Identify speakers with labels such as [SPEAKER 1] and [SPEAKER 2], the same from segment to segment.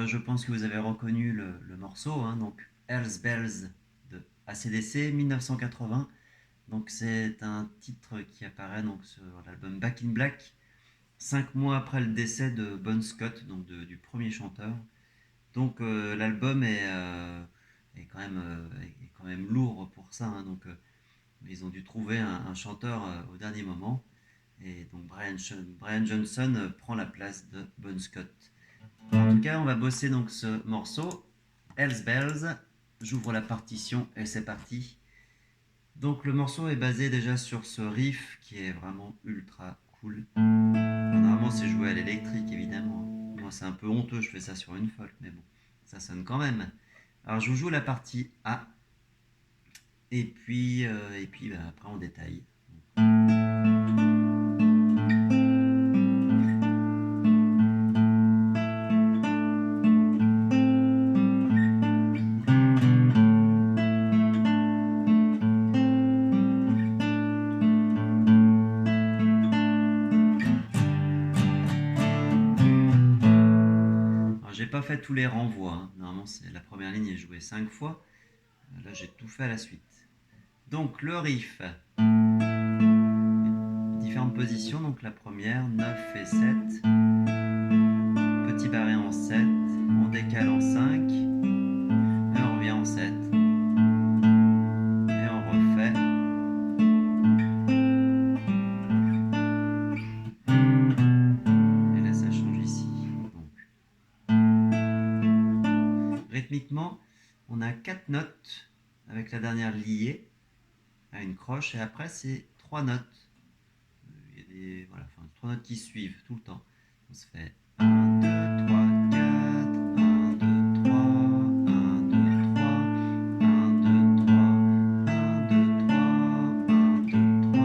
[SPEAKER 1] je pense que vous avez reconnu le morceau, hein, donc Hells Bells de AC/DC 1980. Donc c'est un titre qui apparaît donc sur l'album Back in Black, 5 mois après le décès de Bon Scott, donc du premier chanteur. Donc l'album est quand même lourd pour ça, hein, donc ils ont dû trouver un chanteur au dernier moment. Et donc Brian Johnson prend la place de Bon Scott. En tout cas, on va bosser donc ce morceau, Hells Bells. J'ouvre la partition et c'est parti. Donc le morceau est basé déjà sur ce riff qui est vraiment ultra cool. Normalement c'est joué à l'électrique évidemment. Moi c'est un peu honteux, je fais ça sur une folk, mais bon, ça sonne quand même. Alors je vous joue la partie A et puis bah, après on détaille. Alors j'ai pas fait tous les renvois, hein. Normalement c'est la première ligne est jouée 5 fois. Là j'ai tout fait à la suite. Donc le riff, différentes positions, donc la première, 9 et 7, petit barré en 7, on décale en 5, et on revient en 7, et on refait. Et là ça change ici. Donc, rythmiquement, on a 4 notes avec la dernière liée à une croche, et après c'est 3 notes. Il y a des, voilà, enfin, 3 notes qui suivent tout le temps. On se fait 1, 2, 3, 4, 1, 2, 3, 1, 2, 3, 1, 2, 3, 1, 2, 3, 1, 2, 3,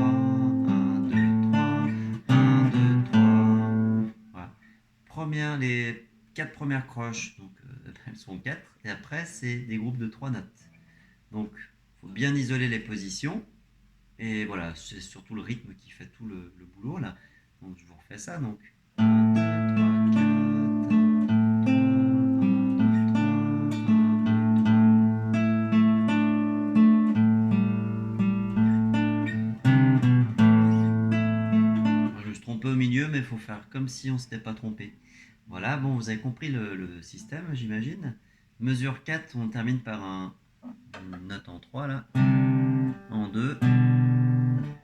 [SPEAKER 1] 1, 2, 3, 1, 2, 3. Voilà. Les 4 premières croches, donc elles sont 4, et après c'est des groupes de 3 notes. Donc il faut bien isoler les positions. Et voilà, c'est surtout le rythme qui fait tout le boulot là. Donc je vous refais ça. Donc 1, 2, 3, 4. Je me suis trompé au milieu, mais il faut faire comme si on ne s'était pas trompé. Voilà, bon, vous avez compris le système, j'imagine. Mesure 4, on termine par une note en 3 là, en 2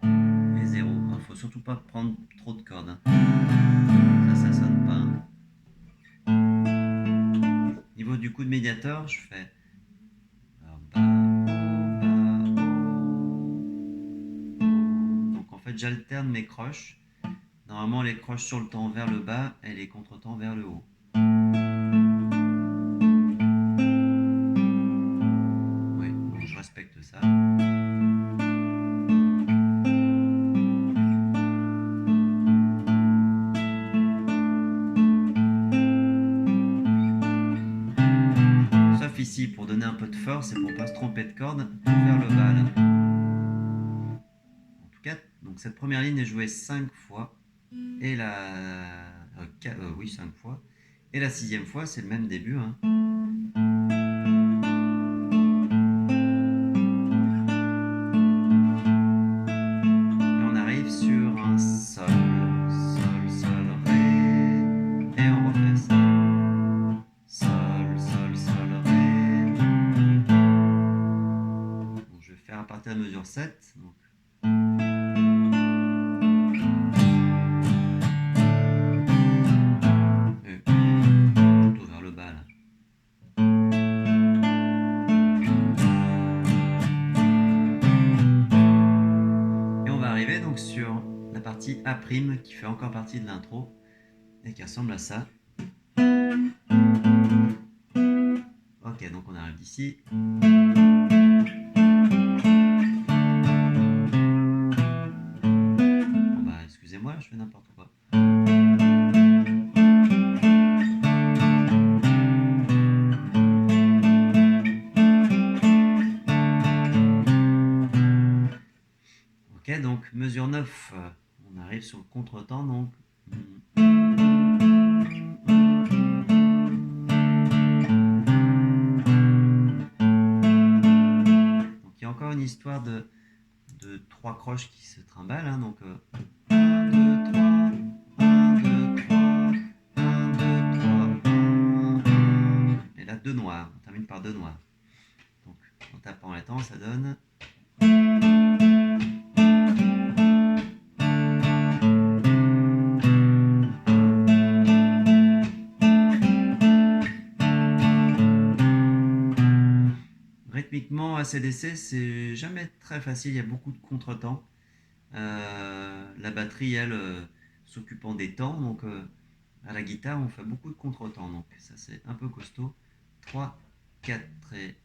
[SPEAKER 1] et 0. Il ne faut surtout pas prendre trop de cordes, hein. Ça sonne pas. Niveau du coup de médiator, je fais donc en fait j'alterne mes croches. Normalement les croches sur le temps vers le bas et les contretemps vers le haut. Oui, donc je respecte ça. Sauf ici pour donner un peu de force et pour pas se tromper de corde, vers le bas là. En tout cas, donc cette première ligne est jouée 5 fois et oui 5 fois. Et la 6e fois c'est le même début, hein. Sur un sol, sol, sol, ré, et on refait ça. Sol, sol, sol, ré. Donc je vais faire à partir de la mesure 7. Donc. Plutôt vers le bas là. Et on va arriver donc sur la partie A' qui fait encore partie de l'intro et qui ressemble à ça. Ok, donc on arrive d'ici. Bon bah excusez-moi, je fais n'importe quoi. Ok, donc mesure 9, on arrive sur le contretemps donc. histoire de 3 croches qui se trimballent. Hein, donc 1, 2, 3, 1, 2, 3, 1, 2, 3, 1, 1. Et là, 2 noirs. On termine par 2 noirs. Donc en tapant les temps, ça donne. Rythmiquement, AC/DC, c'est jamais très facile, il y a beaucoup de contretemps. La batterie, elle, s'occupant des temps, donc à la guitare, on fait beaucoup de contretemps, donc ça c'est un peu costaud. 3, 4 et...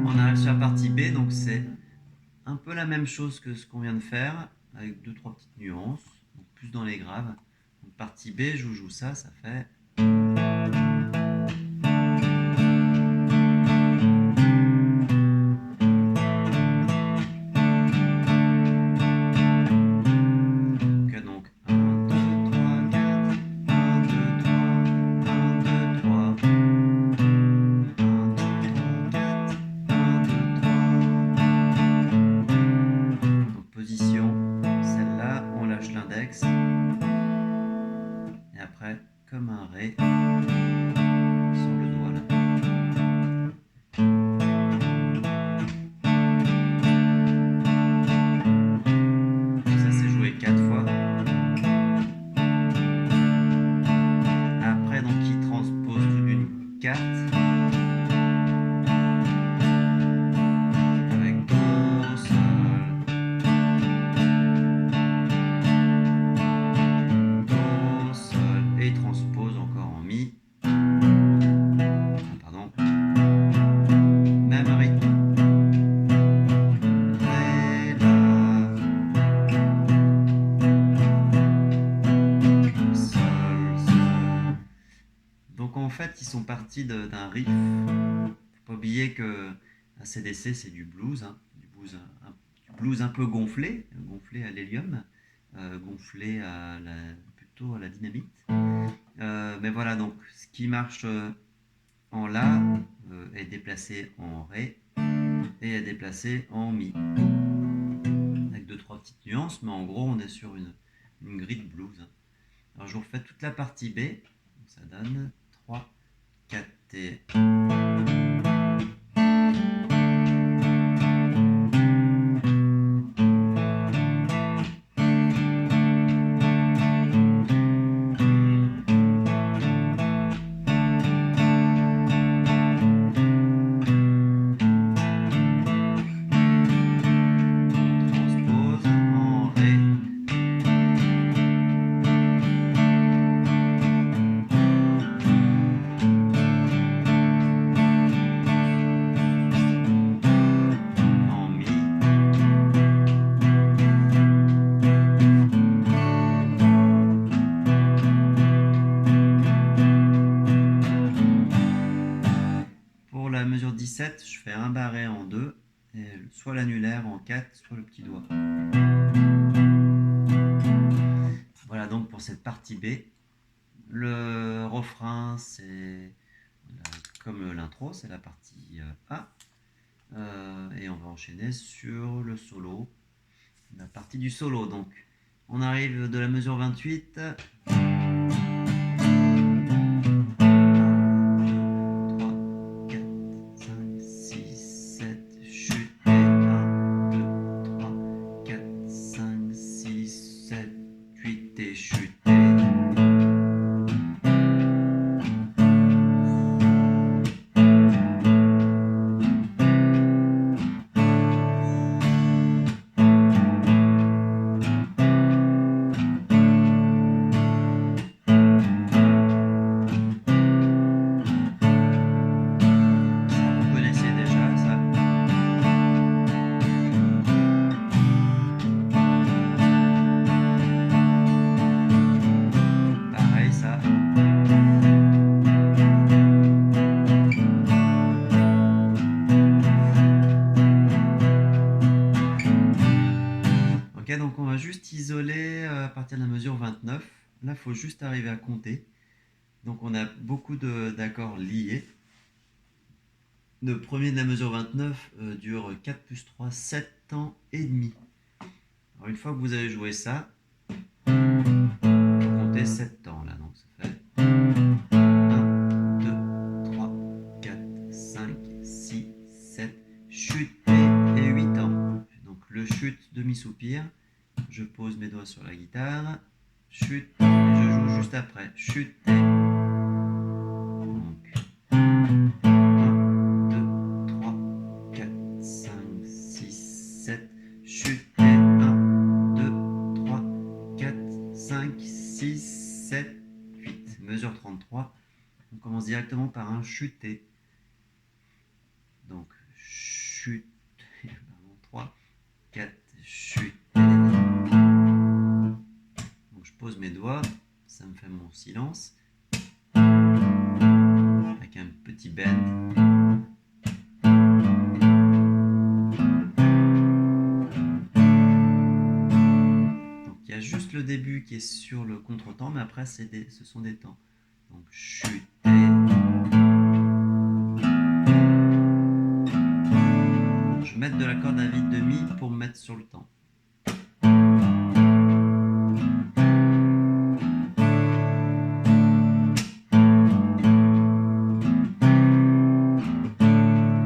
[SPEAKER 1] On arrive sur la partie B, donc c'est un peu la même chose que ce qu'on vient de faire, avec 2-3 petites nuances, donc plus dans les graves. Donc partie B, je joue ça, ça fait... Donc 1, 2, 3, 4, 1, 2, 3, 1, 2, 3, 1, 2, 3, 4, 1, 2, 3. Donc position, celle-là, on lâche l'index. Et après, comme un Ré, sur le doigt là. Donc ça c'est joué 4 fois. Après, donc il transpose toute une carte. Avec Do, Sol. Do, Sol. Et il transpose encore en Mi. Pardon. Même rythme. Ré, La. Sol, Sol. Donc en fait, ils sont partis d'un riff. Faut pas oublier que AC/DC c'est du blues, hein, du blues un peu gonflé à l'hélium, gonflé plutôt à la dynamite. Mais voilà, donc ce qui marche en La est déplacé en Ré et est déplacé en Mi. Avec 2-3 petites nuances, mais en gros on est sur une grille de blues. Alors je vous refais toute la partie B, donc ça donne 3, 4 et... transpose en Ré. En Mi. Pour la mesure 17, je fais un barré en 2, et soit l'annulaire en 4, soit le petit doigt. Voilà donc pour cette partie B. Le refrain, c'est comme l'intro, c'est la partie A. Et on va enchaîner sur le solo, la partie du solo. Donc on arrive de la mesure 28. 8 et chuter. Ok, donc on va juste isoler à partir de la mesure 29. Là, il faut juste arriver à compter. Donc on a beaucoup d'accords liés. Le premier de la mesure 29 dure 4 plus 3, 7 temps et demi. Alors une fois que vous avez joué ça, vous comptez 7 temps là. Donc ça fait 1, 2, 3, 4, 5, 6, 7, chute et 8 temps. Donc le chute, demi-soupir. Je pose mes doigts sur la guitare. Chute et je joue juste après. Chute et... Donc 1, 2, 3, 4, 5, 6, 7, chute et 1, 2, 3, 4, 5, 6, 7, 8. Mesure 33. On commence directement par un chuté. Donc chute, 3, 4, chute. Donc je pose mes doigts, ça me fait mon silence. Avec un petit bend. Donc il y a juste le début qui est sur le contretemps, mais après ce sont des temps. Donc chuter. Je vais mettre de la corde à vide demi pour me mettre sur le temps.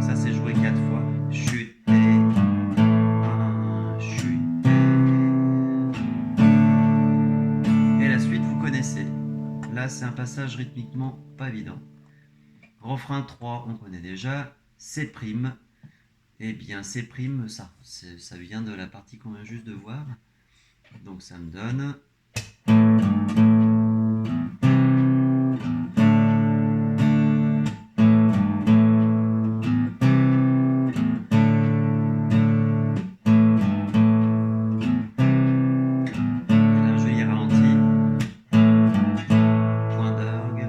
[SPEAKER 1] Ça c'est joué 4 fois. Chuter. 1, chuter. Et la suite vous connaissez. Là c'est un passage rythmiquement pas évident. Refrain 3, on connaît déjà. C'. Eh bien, C', ça vient de la partie qu'on vient juste de voir. Donc ça me donne... Et là, je y ralentis. Point d'orgue.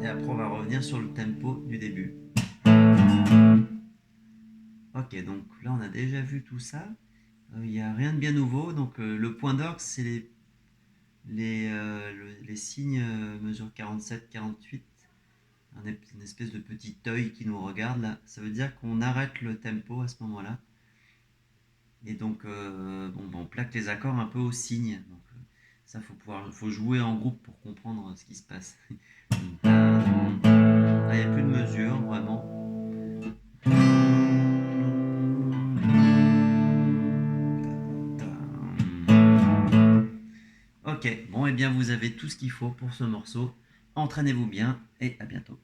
[SPEAKER 1] Et après, on va revenir sur le tempo du début. Ok, donc là, on a déjà vu tout ça. Il n'y a rien de bien nouveau. Donc le point d'orgue, c'est les signes mesure 47, 48. Une espèce de petit œil qui nous regarde là. Ça veut dire qu'on arrête le tempo à ce moment-là. Et donc, on plaque les accords un peu au signe. Donc, ça, faut jouer en groupe pour comprendre ce qui se passe. Là, il n'y a plus de mesure, vraiment. Ok, bon, et bien vous avez tout ce qu'il faut pour ce morceau. Entraînez-vous bien et à bientôt.